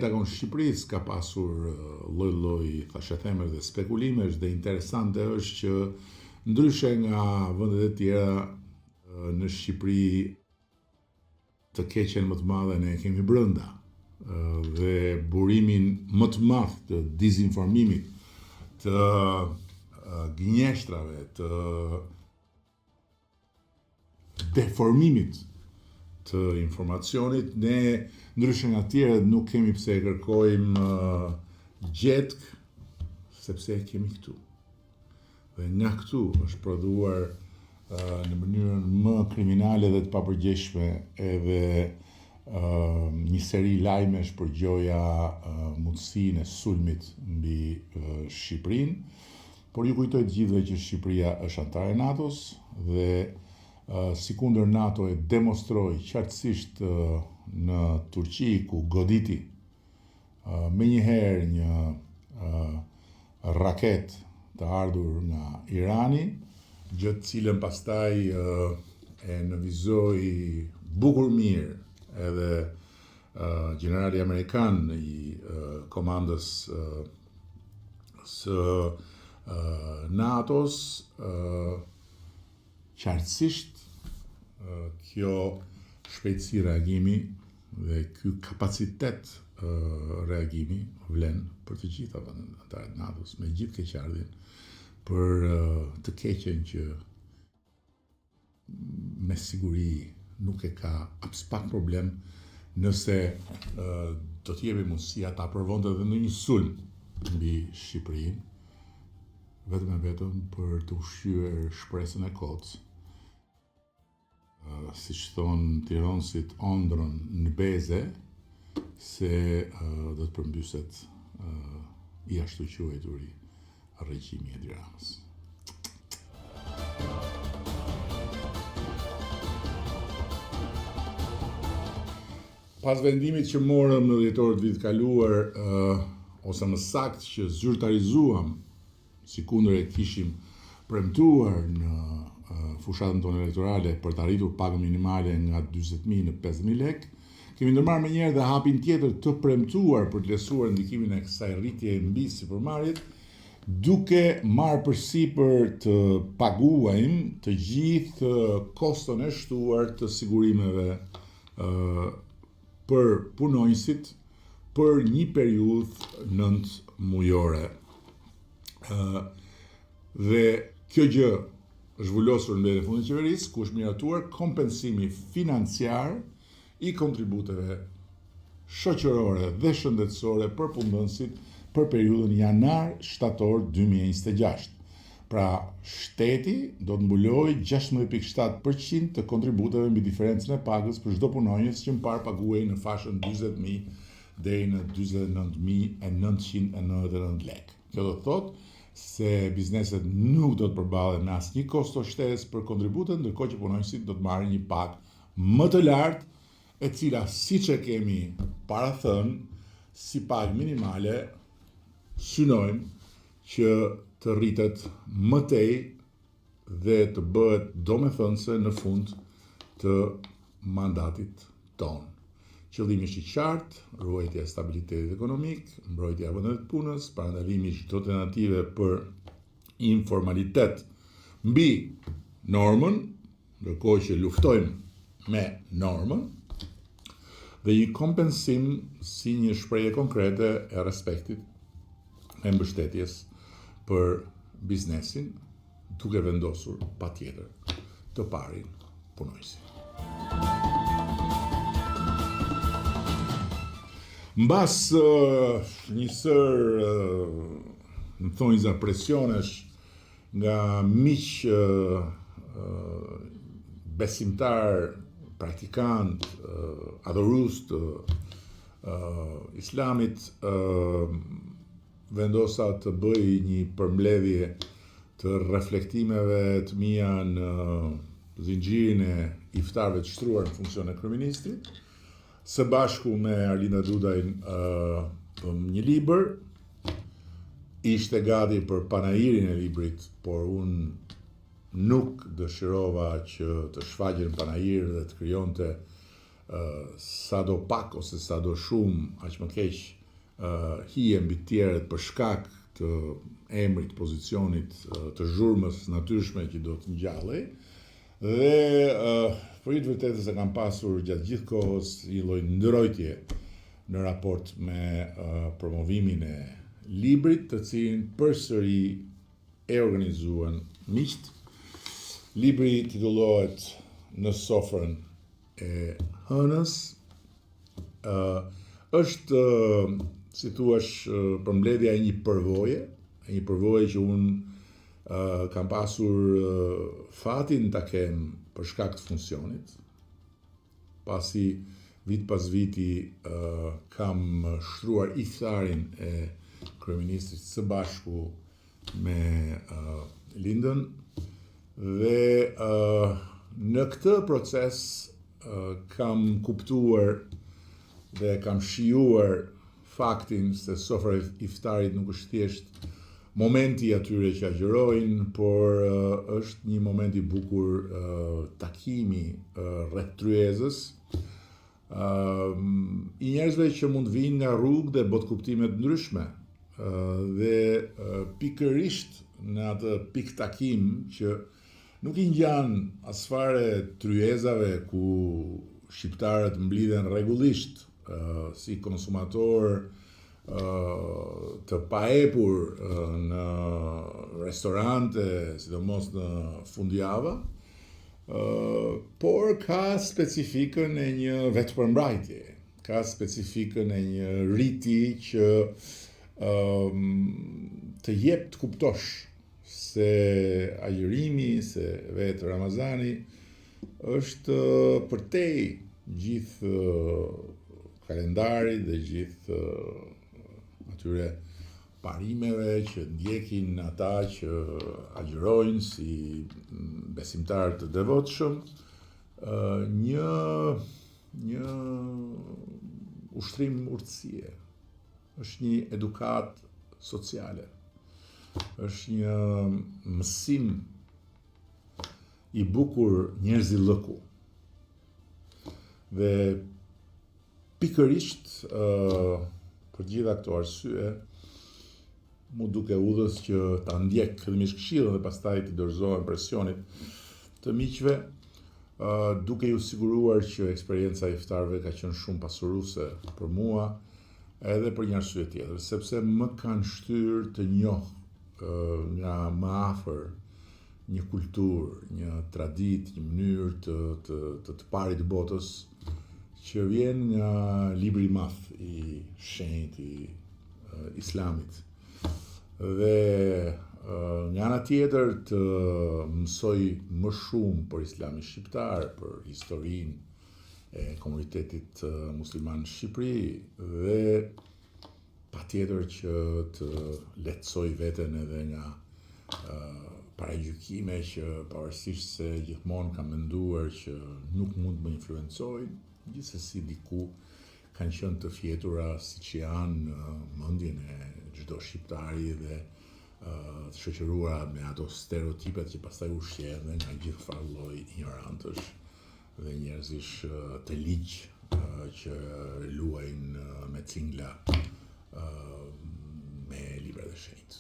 Takon Shqipërisë ka pasur lloj-lloj thashëthemesh dhe spekulimesh dhe interesante është që ndryshe nga vendet e tjera në Shqipëri të keqen më të madhe ne kemi brenda dhe burimin më të madh të dizinformimit, të gënjeshtrave, të deformimit të informacionit, ne ndryshe nga tjerët nuk kemi pse e kërkojmë gjetk, sepse e kemi këtu. Dhe nga këtu është prodhuar në mënyrën më kriminale dhe të papërgjeshme edhe një seri lajmesh për gjoja mundësinë e sulmit mbi Shqipërinë, por ju kujtoj të gjithëve që Shqipëria është antare e NATO-s dhe si kundër NATO e demonstroi qartësisht në Turqi ku goditi me njëherë një raket të ardhur nga Irani, gjë të cilën pastaj e nënvizoi bukur mirë edhe generali amerikan i komandës së NATO-s, qartësisht kjo shpejtësi reagimi dhe ky kapacitet reagimi vlen për të gjitha vendet anëtare të NATO-s, me gjithë keqardhjen për të keqen që me siguri nuk e ka pak problem nëse do t'jepi mundësia ta provonte edhe në një sulm mbi Shqipërinë, vetëm e vetëm për të ushqyer shpresën e kocë, siç thonë tironësit ondrën në beze, se do të përmbyset i ashtu quajturi regjimi i Edi Ramës. Pas vendimit që morëm në dhjetor të vitit kaluar, ose më saktë që zyrtarizuam, sikundër e kishim premtuar në fushatën tonë elektorale për të arritur pagën minimale nga 40.000 në 50.000 lekë, kemi ndërmarrë me njerë dhe hapin tjetër të premtuar për të lesuar ndikimin e kësaj rritje mbi sipërmarrjet, duke marrë përsipër të paguajmë të gjithë koston e shtuar të sigurimeve për punonjësit për një periudhë 9 mujore. Dhe kjo gjë është zhvullosur në mbledhjen e fundit të qeverisë, ku është miratuar kompensimi financiar i kontributeve shoqërore dhe shëndetësore për punëdhënësit për periudhën janar-shtator 2026. Pra, shteti do të mbulojë 16.7% të kontributeve mbi diferencën e pagës për çdo punonjës që më parë paguhej në fashën 40.000 deri në 49.999 lekë. Kjo do të thotë se bizneset nuk do të përballen me asnjë kosto shtesë për kontributet, ndërkohë që punonjësit do të marrin një pagë më të lartë, e cila siç e kemi parathënë si pagë minimale, synojmë që të rritet më tej dhe të bëhet domethënëse në fund të mandatit tonë. Qëllimi është i qartë, ruajtja e stabilitetit ekonomik, mbrojtja e vendeve të punës, parandalimi i çdo tentative për informalitet mbi normën, ndërkohë që luftojmë me normën, dhe një kompensim si një shprehje konkrete e respektit e mbështetjes për biznesin, duke vendosur patjetër të parin punojësin. Mbas një më thonjza presionesh nga miq besimtar, praktikant, adhurues të Islamit, vendosa të bëj një përmbledhje të reflektimeve të mia në zinxhirin e iftarëve të shtruar në funksion e kryeministrit, së bashku me Arlinda Dudajn një libër, ishte gati për panairin e librit, por unë nuk dëshirova që të shfaqen panair dhe të krijonte sa do pak ose sa do shumë, aq më keq hije mbi të tjerët për shkak të emrit, pozicionit, të zhurmës natyrshme që do të ngjallej. Dhe për të vërtetë se kam pasur gjatë gjithë kohës një lloj ndërrojtje në raport me promovimin e librit, të cilin përsëri e organizuan miqt. Libri titullohet Në sofrën e hënës. Është, si thuash, përmbledhja e një përvoje që unë kam pasur fatin ta kem për shkak të funksionit. Pasi vit pas viti kam shtruar iftharin e kryeministrit së bashku me Lindën dhe në këtë proces kam kuptuar dhe kam shijuar faktin se sofra e iftarit nuk është thjesht momenti atyre që agjërojnë, por është një moment i bukur takimi rreth tryezës i njerëzve që mund vinë nga rrugë dhe botkuptime të ndryshme. Dhe pikërisht në atë pikë takim që nuk i ngjan as fare tryezave ku shqiptarët mblidhen rregullisht si konsumator të paepur në restorante, sidomos në fundjava, por ka specifikën e një vetëpërmbrajtje, ka specifikën e një riti që të jep të kuptosh se agjërimi, se vetë Ramazani është përtej gjithë kalendarit dhe gjithë atyre parimeve që ndjekin ata që agjërojnë si besimtar të devotshëm, një ushtrim urtësie, është një edukat sociale, është një mësim i bukur njerëzillëku. Dhe pikërisht për gjitha këto arsye, mu duke udhës që ta ndjek fillimisht këshillën dhe pastaj të dorëzohen presionit të miqve, duke ju siguruar që eksperienca e iftarëve ka qenë shumë pasuruese për mua, edhe për një arsye tjetër, sepse më kanë shtyrë të njoh nga më afër një kulturë, një traditë, një mënyrë të parit të botës që vjen nga libri i madh i shenjtë i Islamit. Dhe nga ana tjetër të mësoj më shumë për Islamin shqiptar, për historinë e komunitetit musliman në Shqipëri dhe patjetër që të lehtësoj veten edhe nga paragjykime që pavarësisht se gjithmonë kam menduar që nuk mund të më influencojnë, gjithsesi diku kanë qenë të fjetura siç janë në mendjen e çdo shqiptari dhe të shoqëruara me ato stereotipet që pastaj ushqehen nga gjithë farë lloj ignorantësh dhe njerëzish të ligj që luajnë me cingla me libra dhe shenjtë.